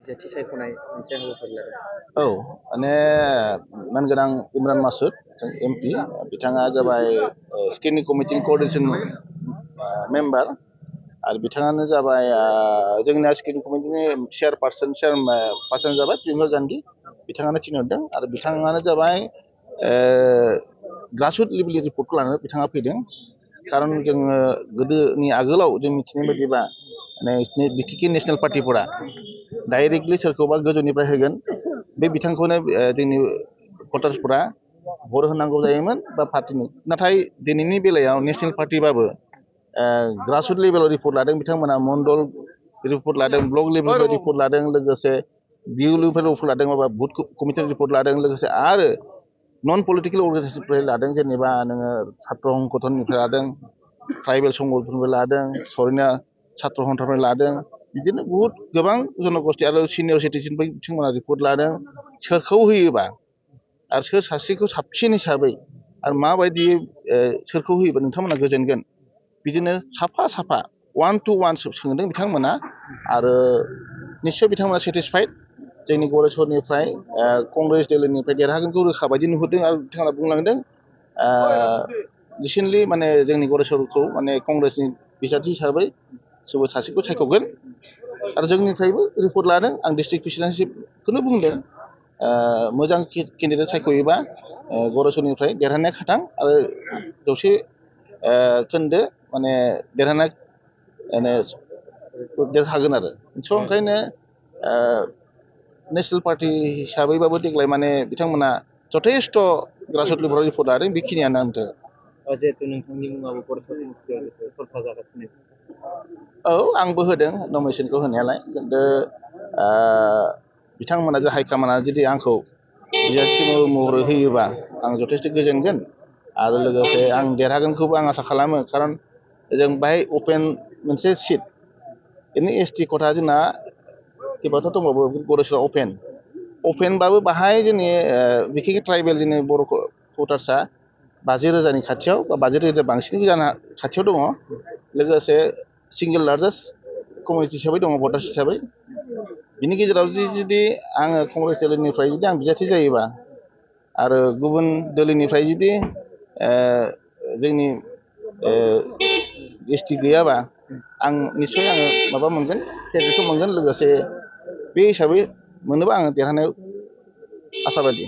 बिजाथि सायख'नाय मोनसे हाबाफारि लादों। औ माने मानगोनां इमरान मासुद एमपि बिथाङा जाबाय स्क्रिनिं कमिटि क'अर्डिनेसन मेम्बार आरो बिथाङानो जाबाय जोंनि स्क्रिनिं कमिटिनि चेयारपार्सन जाबाय प्रियंका गान्धी बिथाङानो थिनहरदों आरो बिथाङानो जाबाय ग्रासरुट लेभेलनि रिपर्टखौ लानानै बिथाङा फैदों खारन जोङो गोदोनि आगोलाव जों मिथिनाय बायदिबा माने बिखेखि नेसनेल पार्टिफोरा डाइरेक्टलि सोरखौबा गोजौनिफ्राय होगोन बे बिथांखौनो जोंनि भटार्सफोरा भट होनांगौ जायोमोन बा पार्टिनि नाथाय दिनैनि बेलायाव नेसनेल पार्टिबाबो ग्रासरुट लेभेलाव रिपर्ट लादों बिथांमोना मण्डल रिपर्ट लादों ब्लक लेभेलनिफ्राय रिपर्ट लादों लोगोसे बिउ लेभेलनिफ्राय रिपर्ट लादों माबा बुथ कमिटिनि रिपर्ट लादों लोगोसे आरो नन पलिटिकेल अर्गानाइजेसननिफ्राय लादों जेनेबा नोङो छात्र संगठननिफ्राय लादों ट्राइबेल संगठननिफ्राय लादों सरिना छात्र सन्थानिफ्राय लादों बिदिनो बहुद गोबां जनगोष्ठी आरो सिनियर सिटिजेननिफ्राय बिथांमोना रिपर्ट लादों सोरखौ होयोबा आरो सोर सासेखौ साबसिन हिसाबै आरो माबायदि सोरखौ होयोबा नोंथांमोना गोजोनगोन बिदिनो साफा साफा वान टु वान सोंदों बिथांमोना आरो निस्सय बिथांमोना सेटिसफाइड जोंनि गरेस्वरनिफ्राय कंग्रेस दलनिफ्राय देरहागोनखौ रोखा बायदि नुहुरदों आरो बिथांमोना बुंलांदों रिसेन्टलि माने जोंनि गरेस्वरखौ माने कंग्रेसनि बिजाथि हिसाबै सोरबा सासेखौ सायख'गोन आरो जोंनिफ्रायबो रिपर्ट लादों आं डिस्ट्रिक्ट प्रेसिडेन्टशिपखौनो बुंदों मोजां केन्डिडेट सायख'योबा गरेस्वरनिफ्राय देरहानाया खाथां आरो जौसे खोन्दो माने देरहानाय देरहागोन आरो स' ओंखायनो नेसनेल पार्टि हिसाबैबाबो देग्लाय माने बिथांमोना जथेस्थ' ग्रासरुट लेभेलाव रिपर्ट लादों बेखिनियानो आंथो जिहेतु नोंथांनि मुङाबो गरेस्वर समस्तियाव चर्चा जागासिनो औ आंबो होदों नमिनेसनखौ होनायालाय खिन्थु बिथांमोना जे हाइकामाना जुदि आंखौ बिजाथि महरै होयोबा आं जथेस्थ' गोजोनगोन आरो लोगोसे आं देरहागोनखौबो आं आसा खालामो खारन जों बाहाय अपेन मोनसे सिट बिदिनो एसटि खथा जोंना किबाथ' दंबावो गरेस्वराव अपेनबाबो बाहाय जोंनि बिखेखै ट्राइबेल जोंनि बर' भटार्सआ 50,000नि खाथियाव बा 50,000 बांसिन जानो खाथियाव दङ लोगोसे सिंगल लार्जेस्ट कमिउनिटि हिसाबै दङ भटार्स हिसाबै बिनि गेजेराव जुदि आङो कंग्रेस दलनिफ्राय जुदि आं बिजाथि जायोबा आरो गुबुन दलनिफ्राय जुदि जोंनि एसटि गैयाबा आं निस्सय आङो माबा मोनगोन क्रेडिटखौ मोनगोन लोगोसे बे हिसाबै मोनोबा आङो देरहानायाव आसाबादि